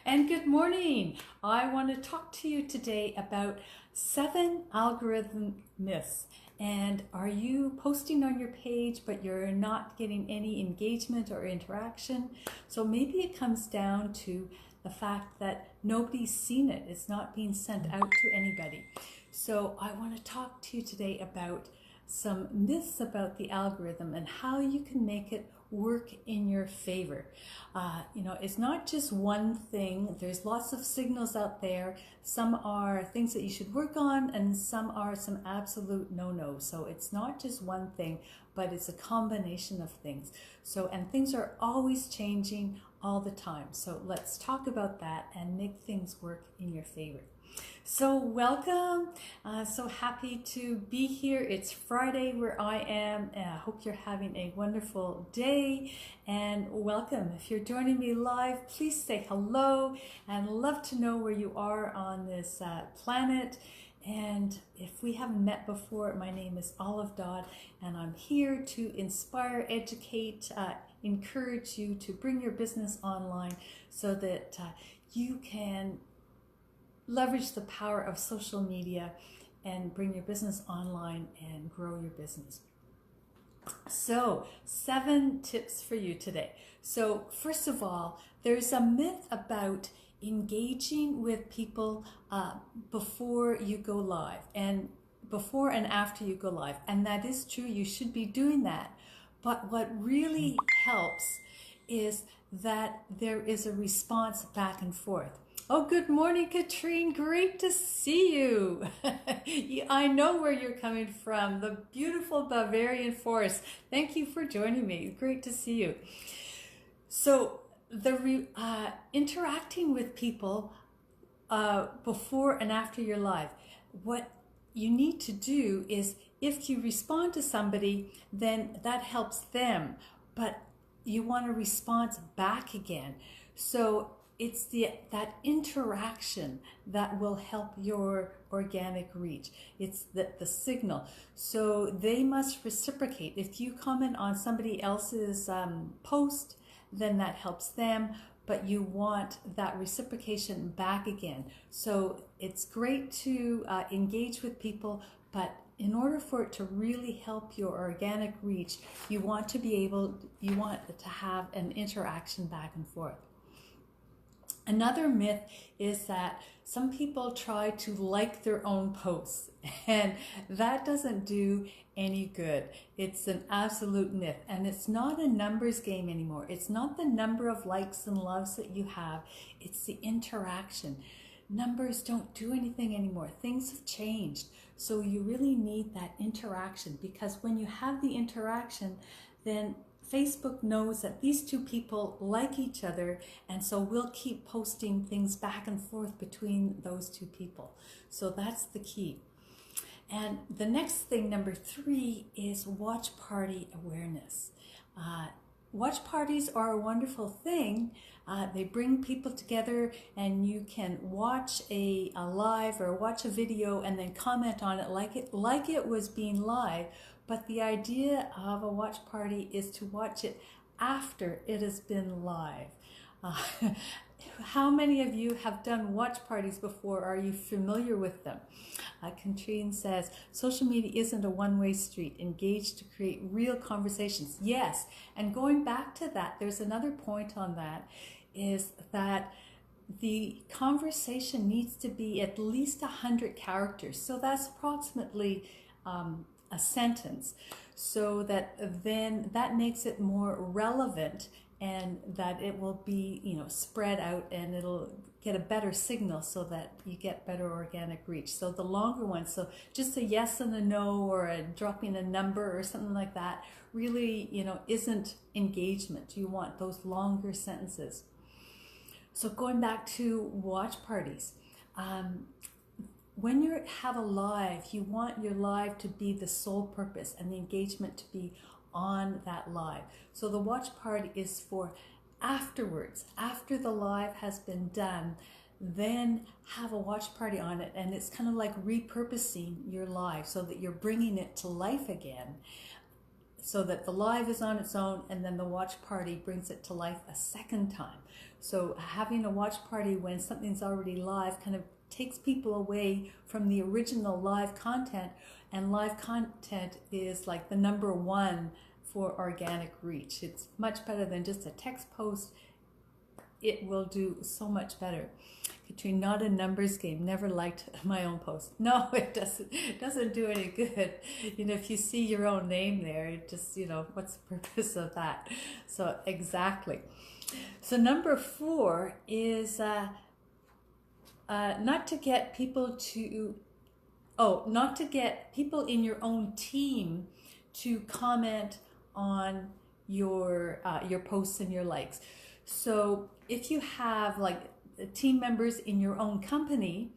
And good morning. I want to talk to you today about 7 algorithm myths. And are you posting on your page but you're not getting any engagement or interaction? So maybe it comes down to the fact that nobody's seen it. It's not being sent out to anybody. So I want to talk to you today about some myths about the algorithm and how you can make it work in your favor. It's not just one thing. There's lots of signals out there. Some are things that you should work on and some are some absolute no-nos. So it's not just one thing, but it's a combination of things. And things are always changing all the time. So let's talk about that and make things work in your favor. So welcome, so happy to be here. It's Friday where I am, and I hope you're having a wonderful day, and welcome. If you're joining me live, please say hello, and love to know where you are on this planet. And if we haven't met before, my name is Dodd, and I'm here to inspire, educate, encourage you to bring your business online so that you can leverage the power of social media and bring your business online and grow your business. So 7 tips for you today. So first of all, there's a myth about engaging with people before you go live and before and after you go live. And that is true. You should be doing that. But what really helps is that there is a response back and forth. Oh, good morning, Katrine. Great to see you. I know where you're coming from, the beautiful Bavarian forest. Thank you for joining me. Great to see you. So the interacting with people before and after you're live, what you need to do is if you respond to somebody, then that helps them, but you want a response back again. So it's that interaction that will help your organic reach. It's the signal. So they must reciprocate. If you comment on somebody else's post, then that helps them, but you want that reciprocation back again. So it's great to engage with people, but in order for it to really help your organic reach, you want to have an interaction back and forth. Another myth is that some people try to like their own posts, and that doesn't do any good. It's an absolute myth, and it's not a numbers game anymore. It's not the number of likes and loves that you have, it's the interaction. Numbers don't do anything anymore. Things have changed. So you really need that interaction, because when you have the interaction, then Facebook knows that these two people like each other, and so we'll keep posting things back and forth between those two people. So that's the key. And the next thing, number 3, is watch party awareness. Watch parties are a wonderful thing. They bring people together, and you can watch a live or watch a video and then comment on it like it was being live. But the idea of a watch party is to watch it after it has been live. How many of you have done watch parties before? Are you familiar with them? Katrine says, social media isn't a one-way street. Engage to create real conversations. Yes, and going back to that, there's another point on that, is that the conversation needs to be at least 100 characters. So that's approximately a sentence, so that then that makes it more relevant, and that it will be spread out, and it'll get a better signal so that you get better organic reach. So the longer ones, so just a yes and a no, or a dropping a number or something like that, really isn't engagement. You want those longer sentences. So going back to watch parties, when you have a live, you want your live to be the sole purpose and the engagement to be on that live. So the watch party is for afterwards, after the live has been done, then have a watch party on it. And it's kind of like repurposing your live so that you're bringing it to life again. so that the live is on its own, and then the watch party brings it to life a second time. So having a watch party when something's already live kind of takes people away from the original live content, and live content is like the number one for organic reach. It's much better than just a text post. It will do so much better. Katrine, not a numbers game. Never liked my own post. No, it doesn't do any good. You know, if you see your own name there, it just, you know, what's the purpose of that? So exactly. So number 4 is not to get people in your own team to comment on your posts and your likes. So if you have like team members in your own company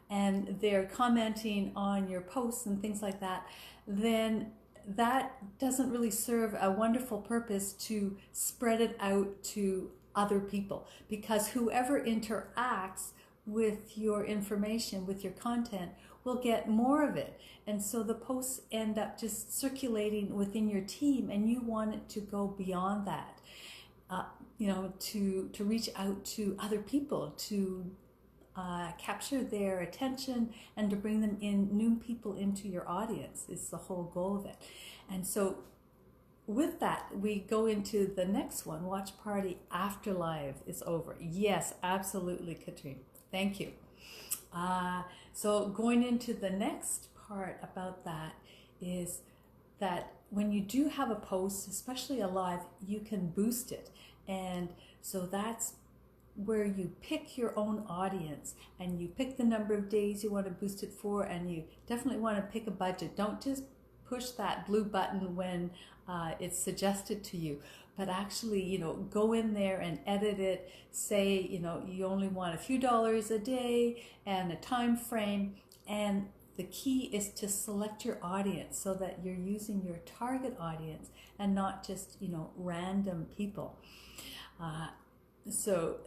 and they're commenting on your posts and things like that, then that doesn't really serve a wonderful purpose to spread it out to other people, because whoever interacts with your information, with your content, will get more of it. And so the posts end up just circulating within your team, and you want it to go beyond that, you know, to reach out to other people, to capture their attention, and to bring them in, new people into your audience is the whole goal of it. And so with that, we go into the next one, watch party after live is over. Yes, absolutely, Katrine. Thank you. So going into the next part about that is that when you do have a post, especially a live, you can boost it. And so that's where you pick your own audience, and you pick the number of days you want to boost it for, and you definitely want to pick a budget. Don't just push that blue button when it's suggested to you, but actually, you know, go in there and edit it. Say, you know, you only want a few dollars a day and a time frame, and the key is to select your audience so that you're using your target audience and not just, you know, random people. So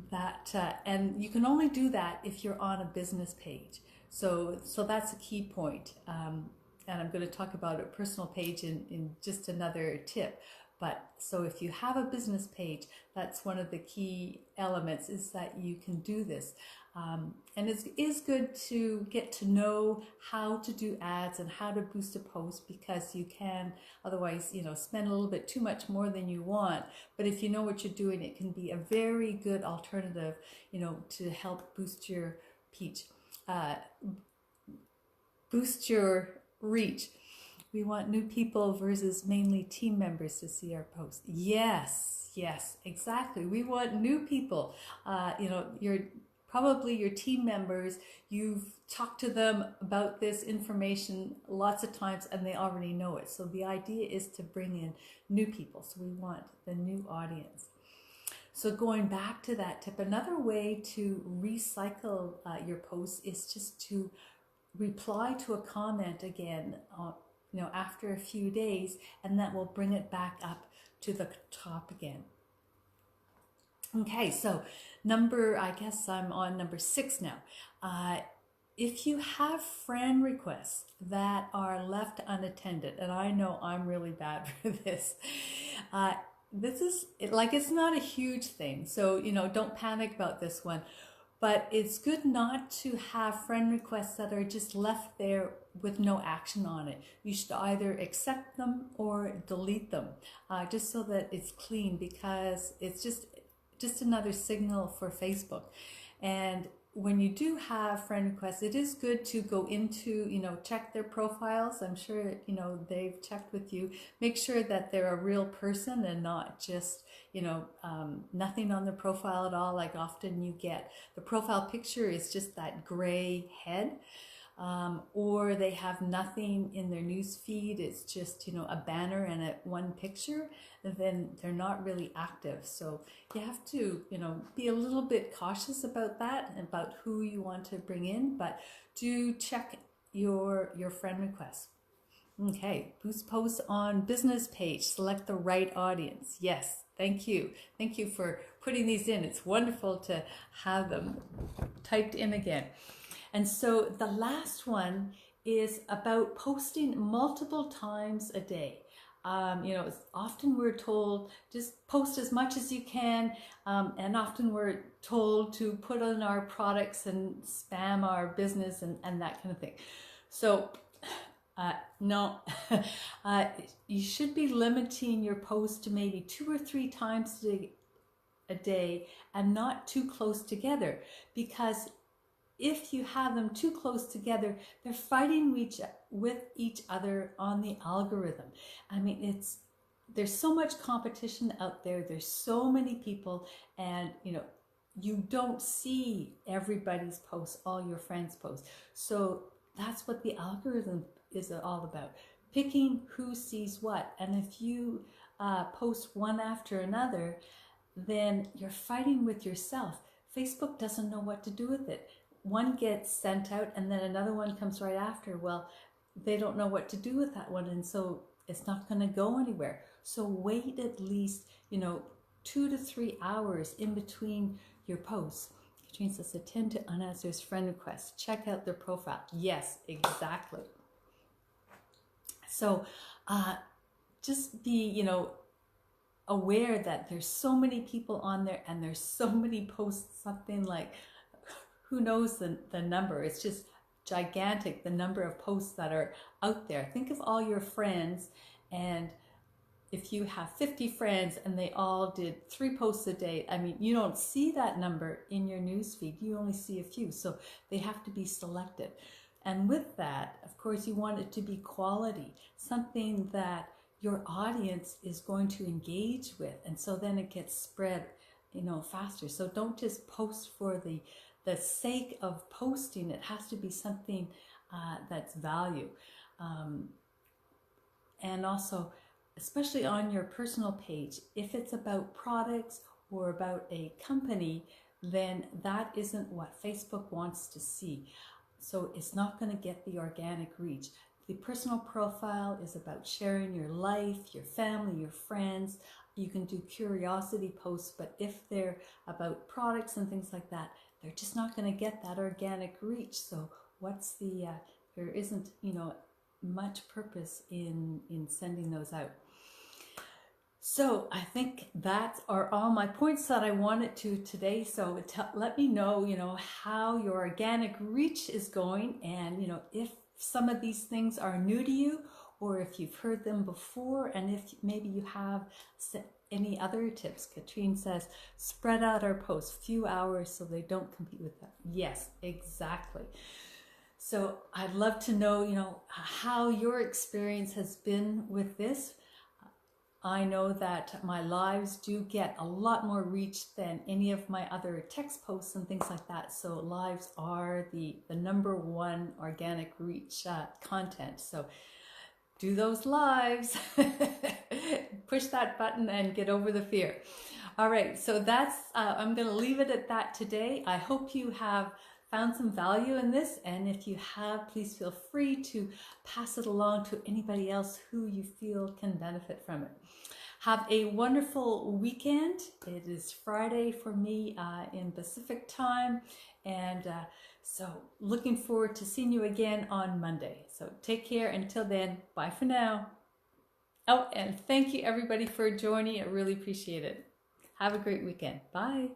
that and you can only do that if you're on a business page. So that's a key point. And I'm going to talk about a personal page in just another tip. But so if you have a business page, that's one of the key elements, is that you can do this. And it is good to get to know how to do ads and how to boost a post, because you can otherwise, you know, spend a little bit too much more than you want. But if you know what you're doing, it can be a very good alternative, you know, to help boost your boost your reach. We want new people versus mainly team members to see our posts. Yes, exactly. We want new people. You know, probably your team members, you've talked to them about this information lots of times and they already know it. So the idea is to bring in new people. So we want the new audience. So going back to that tip, another way to recycle your posts is just to reply to a comment again, you know, after a few days, and that will bring it back up to the top again. Okay, so I guess I'm on number 6 now. If you have friend requests that are left unattended, and I know I'm really bad for this, this is like, it's not a huge thing, so, you know, don't panic about this one. But it's good not to have friend requests that are just left there with no action on it. You should either accept them or delete them, just so that it's clean, because it's just another signal for Facebook. And when you do have friend requests, it is good to go into, you know, check their profiles. I'm sure, you know, they've checked with you. Make sure that they're a real person and not just, you know, nothing on the profile at all. Like often you get the profile picture is just that gray head, or they have nothing in their news feed. It's just, you know, a banner and one picture. Then they're not really active. So you have to, you know, be a little bit cautious about that, about who you want to bring in, but do check your friend requests. Okay, boost posts on business page, select the right audience. Yes, thank you. Thank you for putting these in. It's wonderful to have them typed in again. And so the last one is about posting multiple times a day. Often we're told just post as much as you can, and often we're told to put on our products and spam our business and that kind of thing. So no, you should be limiting your posts to maybe 2 or 3 times a day and not too close together, because if you have them too close together, they're fighting with each other on the algorithm. I mean, there's so much competition out there. There's so many people, and you don't see everybody's posts, all your friends' posts. So that's what the algorithm is all about, picking who sees what. And if you post one after another, then you're fighting with yourself. Facebook doesn't know what to do with it. One gets sent out and then another one comes right after. Well, they don't know what to do with that one, and so it's not going to go anywhere. So wait at least 2 to 3 hours in between your posts. Katrine says, attend to unanswered friend requests. Check out their profile. Yes, exactly. So just be aware that there's so many people on there, and there's so many posts, something like, who knows the number. It's just gigantic, the number of posts that are out there. Think of all your friends, and if you have 50 friends and they all did 3 posts a day, I mean, you don't see that number in your newsfeed. You only see a few, so they have to be selected. And with that, of course, you want it to be quality, something that your audience is going to engage with, and so then it gets spread faster. So don't just post for the sake of posting. It has to be something that's value. And also, especially on your personal page, if it's about products or about a company, then that isn't what Facebook wants to see. So it's not going to get the organic reach. The personal profile is about sharing your life, your family, your friends. You can do curiosity posts, but if they're about products and things like that, they're just not going to get that organic reach. So there isn't, much purpose in sending those out. So I think that are all my points that I wanted to today. So let me know, how your organic reach is going, and, if some of these things are new to you, or if you've heard them before, and if maybe you have any other tips. Katrine says, spread out our posts, few hours so they don't compete with them. Yes, exactly. So I'd love to know, how your experience has been with this. I know that my lives do get a lot more reach than any of my other text posts and things like that. So lives are the number one organic reach content. So do those lives, push that button and get over the fear. All right, so that's, I'm going to leave it at that today. I hope you have found some value in this, and if you have, please feel free to pass it along to anybody else who you feel can benefit from it. Have a wonderful weekend. It is Friday for me in Pacific time, and so looking forward to seeing you again on Monday. So take care until then. Bye for now. Oh, and thank you everybody for joining. I really appreciate it. Have a great weekend. Bye.